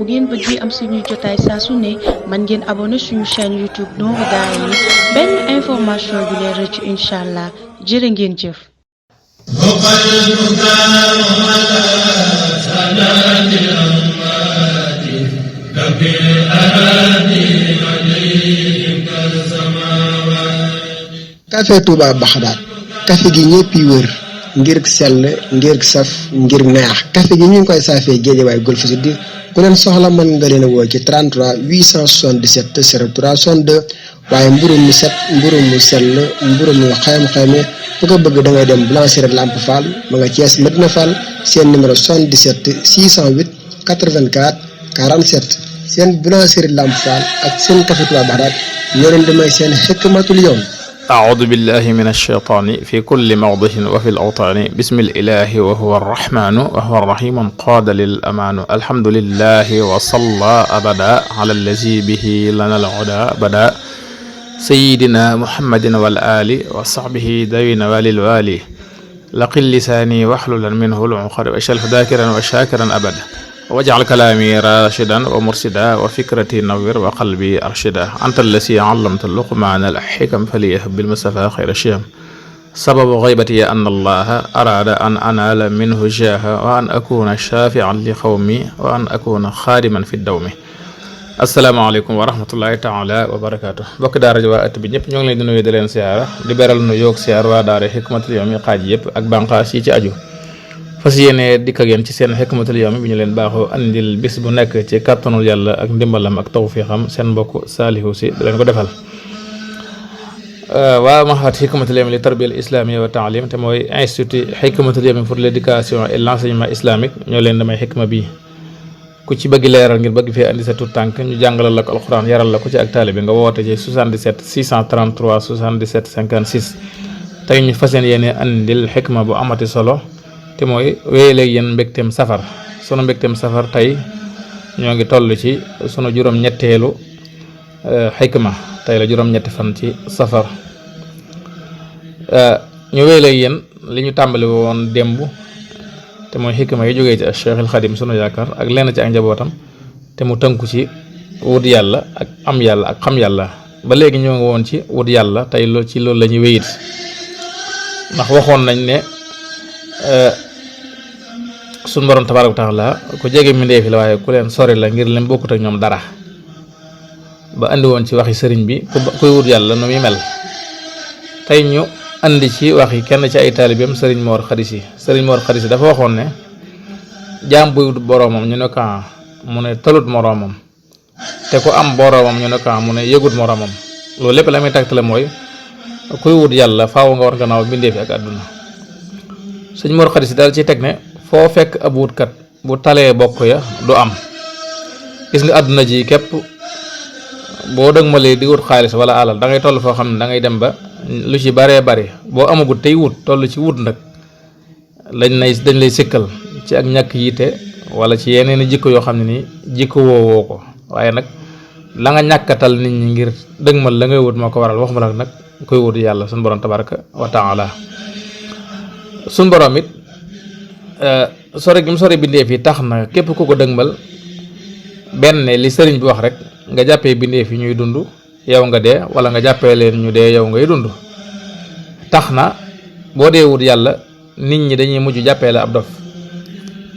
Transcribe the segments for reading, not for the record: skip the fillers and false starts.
bu ngeen bëggee am suñuy jotaay saa su ne man ngeen abonné suñu chaîne YouTube Nourou Darayni benn information du leen rëcc incha allah jërë ngeen jëf. café Touba Baxdaad café gi ñëpp yi wër ngir sell ngir saf ngir neex café gi ñu ngi koy saafee Géejawaay Golf Sud ku leen soxla mën nga leen a woo ci 33 877 03 62 waaye mburu mu set mburu mu sell mburu mu xayam-xayame ku ko bëgg da ngay dem Boulangerie Lamp Fall ma nga Thiès Medina Fall seen numéro 77 608 84 47 seen Boulangerie Lamp Fall ak seen café Touba Baxdaad ñoo leen di may seen xikmatul yawm. أعوذ بالله من الشيطان في كل موضع وفي الأوطان بسم الإله وهو الرحمن وهو الرحيم قاد للأمان الحمد لله وصلى أبدا على الذي به لنا العدا بدا سيدنا محمد والآل وصحبه ذوين والي لقل لساني واحلل منه العقد واجعله ذاكرا وشاكرا أبدا واجعل كلامي راشدا ومرشدا وفكرتي نور وقلبي أرشدا أنت الذي علمت لقمان الحكم فليهب بالمصطفى خير الشيم سبب غيبتي أن الله أراد أن أنال منه جاه وأن أكون شافعا لقومي وأن أكون خادما في الدوم asalaamaaleykum wa rahmatullahi taala wa barakaatu bokk daara ji waa ëtt bi ñëpp ñoo ngi leen di nuyu di leen siyaara di beral nu yoog siyaar waa daara Hikmatul Yawmi xaaj yëpp ak bànqaas yi ci aju fas yéene dikk ak yéen ci seen Hikmatul Yawmi bi ñu leen baaxoo andil bis bu nekk ci kàttanul yàlla ak ndimbalam ak tawfiixam seen mbokk Saalihu Si da leen ko defal waa mahad Hikmatul Yawmi li tarbiya al islamiyya wa taalim te mooy institut Hikmatul Yawmi pour l'éducation et l'enseignement islamique ñoo leen damay xikma bi ku ci bëgg leeral ngir bëgg fee andi sa tout tànk ñu jàngalal la ko alxuraan yaral la ko ci ak taalibe nga woote ci 77 633 77 56 tey ñu fas yéene andil xikma bu amati solo te mooy wéy léegi yéen mbégteem safar sunu mbégteem safar tey ñoo ngi toll ci sunu juróom-ñetteelu xikma tey la juróom-ñetti fan ci safar ñu wéy léegi yéen li ñu tàmbali woon démb te mooy xikma yi jógee ci Cheikhul Xadim sunu yaakaar ak lenn ci ak njabootam te mu tënku ci wut yàlla ak am yàlla ak xam yàlla ba léegi ñoo ngi woon ci wut yàlla tey ci loolu la ñuy wéyit ndax waxoon nañ ne sunu borom tabaaraka wa taala ku jege mbindéef la waaye ku leen sori la ngir leen bokkut ak ñoom dara ba andi woon ci waxi sëriñ bi kuy wut yàlla nu muy mel tey ñu andi ci wax yi kenn ci ay taalibeem sëriñ Mor Xadisi dafa waxoon ne jaam buy wut boroomam ñu ne ko mu ne talut moroomam te ku am boroomam ñu ne ko mu ne yëgut moroomam loolu lépp la muy tagtale mooy kuy wut yàlla faaw nga war gannaaw bindee fi ak àdduna sëriñ Mor Xadisi daal ci teg ne foo fekk ab wutkat bu talee bokk ya du am gis nga àdduna ji képp boo dëg malee di wut xaalis wala alal da ngay toll foo xam ne da ngay dem ba lu ci baree bari boo amagut tey wut toll ci wut nag dañ lay sikkal ci ak ñàkk yiite wala ci yeneen jikko yoo xam ne nii jikko woowoo ko waaye nag la nga ñàkkatal nit ñi ngir dëgmal la ngay wut moo ko waral waxuma la nag koy wut yàlla suñu borom tabaraka wa taala suñu borom it sore gi mu sore bindeef yi tax na képp ku ko dëgmal benn li sëriñ bi wax rek nga jàppee bindeef yi ñuy dund yow nga dee wala nga jàppee leen ñu dee yow ngay dund tax na boo dee wut yàlla nit ñi dañuy mujj jàppee la ab dof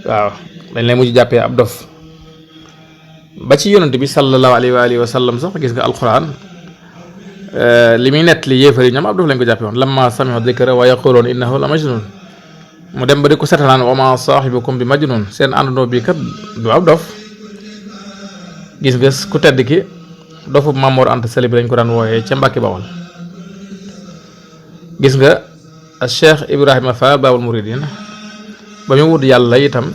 waaw dañ lay mujj jàppee ab dof ba ci yonent bi sallallahu alayhi wa sallam sax gis nga alquran li muy nett li yéefar yi ñoom ab dof lañ ko jàppee woon lamma sami'u dhikra wa yaquluna innahu la majnun mu dem ba di ko setanaan wa ma saahibukum bi majnun seen àndandoo bi kat du ab dof gis nga ku tedd ki dofu Mamoor Anta Sali bi lañ ko daan wooyee ca Mbàkke Bawol gis nga Cheikh Ibrahima Fall Baabul Muridin ba mu wut yàlla itam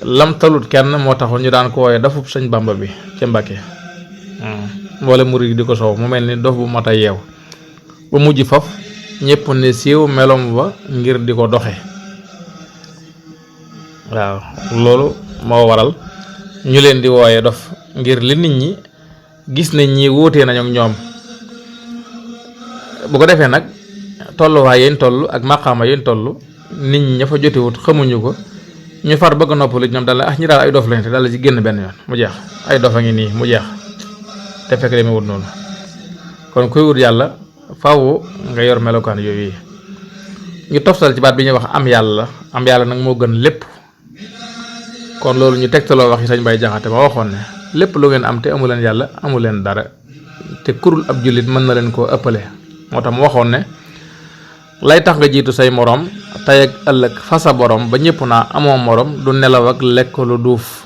lam talut kenn moo taxoon ñu daan ko wooyee dofub sëñ Bamba bi ca Mbàkke mboole murid di ko soow mu mel ni dof bu mat a yeew ba mujj faf ñépp ne siiw melom ba ngir di ko doxe waaw loolu moo waral ñu leen di wooyee dof ngir li nit ñi gis nañ ñi wóotee nañu ak ñoom bu ko defee nag tolluwaay yéen toll ak maqaama yéen toll nit ñi ña fa jotewut xamuñu ko ñu far bëgg noppalu ñoom daal ñi daal ay dof lañ te daal ci génn benn yoon mu jeex ay dof a ngi nii mu jeex te fekk demee wut noonu. kon kuy wut yàlla faaw nga yor melokaan yooyu ñu toftal ci baat bi ñuy wax am yàlla nag moo gën lépp. kon loolu ñu tegtaloo wax yi Sëñ Bay Jaxate ma waxoon ne lépp lu ngeen am te amu leen yàlla amu leen dara te kurul ab jullit mën na leen koo ëppale. moo tax mu waxoon ne lay tax nga jiitu say moroom tey ak ëllëg fa sa borom ba ñëpp naa amoo moroom du nelaw ak lekk lu duuf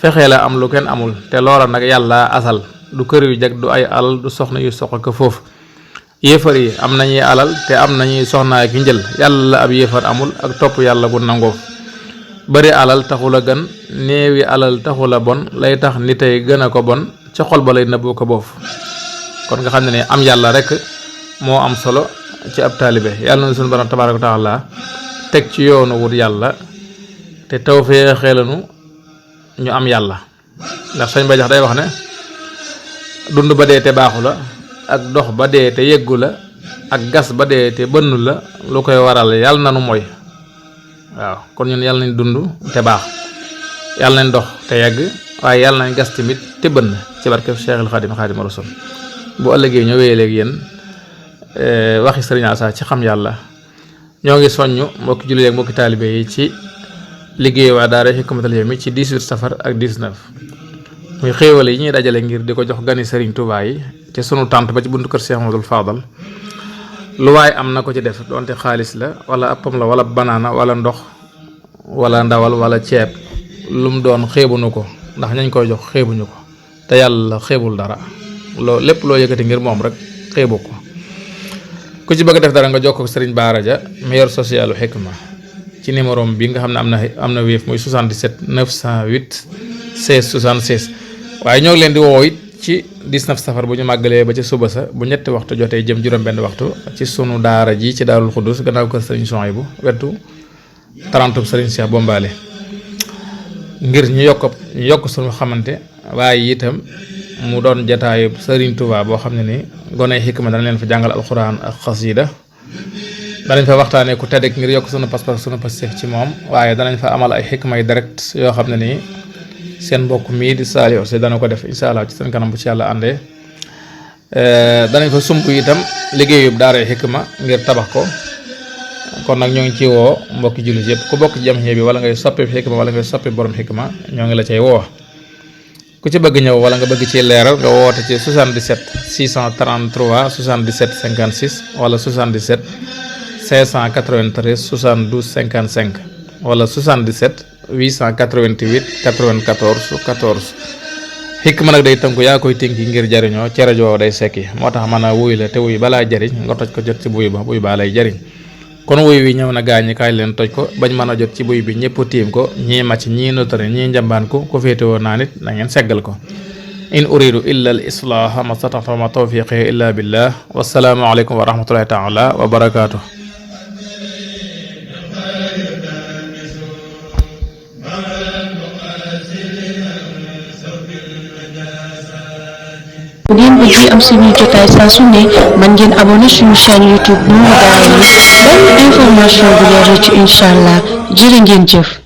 fexee la am lu kenn amul te loola nag yàlla asal du kër yu jag du ay alal du soxna yu sox ko foofu. yéefar yi am nañuy alal te am nañuy soxnaa ki njël yàlla la ab yéefar amul ak topp yàlla gu nangoo. bari alal taxul a gën néewi alal taxul a bon lay tax ni tey gën a ko bon ca xol ba lay nëbbu ko boofu. kon nga xam ne am yàlla rek moo am solo ci ab taalibe yàlla na suñu borom tabaaraka wa taala teg ci yoonu wut yàlla te tawfeexee lanu ñu am yàlla. ndax Sëñ Bay Jaxate day wax ne dund ba dee te baaxu la ak dox ba dee te yeggu la ak gas ba dee te bënnu la lu koy waral yàlla na nu mooy. waaw kon ñun yàlla nañ dund te baax yàlla nañ dox te yegg waaye yàlla nañ gas tamit te bënn ci barke Cheikhul Xadim Xaadimu Rasuul. bu ëllëgee ñoo wéyee léegi yéen waxi Sëriñ Asa ci xam yàlla ñoo ngi soññ mbokki jullit ak mbokki taalibe yi ci liggéey waa daara Hikmatul Yawmi ci 18 safar ak 19 muy xéewal yi ñuy dajale ngir di ko jox gani Sëriñ Tuubaa yi ci sunu tànt ba ci buntu kër Cheikh Ahmadul Fadal. lu waaye am na ko ci def donte xaalis la wala appam la wala banaana wala ndox wala ndawal wala ceeb lu mu doon xeebuñu ko ndax ñañ koy jox xeebuñu ko te yàlla xeebul dara lépp loo yëkkati ngir moom rek xeebu ko. ku ci bëgg def dara nga jokkoo ak Serigne Bara Dia meilleur socialu Hikma ci numéro bi nga xam ne am na wéef muy 77 908 16 76 waaye ñoo ngi leen di woo it ci 19 safar bu ñu màggalee ba ca suba sa bu ñetti waxtu jotee jëm juróom benn waxtu ci sunu daara ji ci Daarul Xuddus gannaaw kër Serigne Souhaïbou wetu 30 Serigne Cheikh Bombale ngir ñu yokk sunu xamante waaye itam mu doon jataayu Serigne Touba boo xam ne ni gone Hikma dana leen fa jàngal alxuraan ak xasida danañ fa waxtaanee ku tedd ngir yokk sunu pas-pas sunu pastéef ci moom waaye danañ fa amal ay xikma yu direct yoo xam ne nii seen mbokk mii di Saliou Sy dana ko def incha allah ci seen kanam bu ci yàlla àndee danañ fa sump itam liggéeyub daara Hikma ngir tabax ko kon nag ñoo ngi ci woo mbokki jullit yëpp ku bokk ci jamhiya bi wala ngay soppi Hikma wala ngay soppi borom Hikma ñoo ngi la cay woo ku ci bëgg ñëw wala nga bëgg ci leeral nga woote ci 77 633 77 56 wala 77 593 72 55 wala 77 888 94 14 Hikma nag day tënku yaa koy tënki ngir jariñoo ci rajo day sekki moo tax mën a wuy la te wuy balaa jariñ nga toj ko jot ci buy baa lay jariñ kon wuy wi ñëw na gaañi kaay leen toj ko bañ mën a jot ci buy bi ñëpp tiim ko ñii màcc ñii notari ñii njambaan ko féetewoo naa nit na ngeen seggal ko in uridu illa al islaha ma stata'tu ma tawfiqi illa billah wassalaamu aleykum wa rahmatullahi taala wa barakaatuh. bu ngeen bëgg am suñuy jotaay saa su ne man ngeen abonné suñu chaîne YouTube Nourou Darayni benn information bu leer ci incha allah jërë ngeen jëf.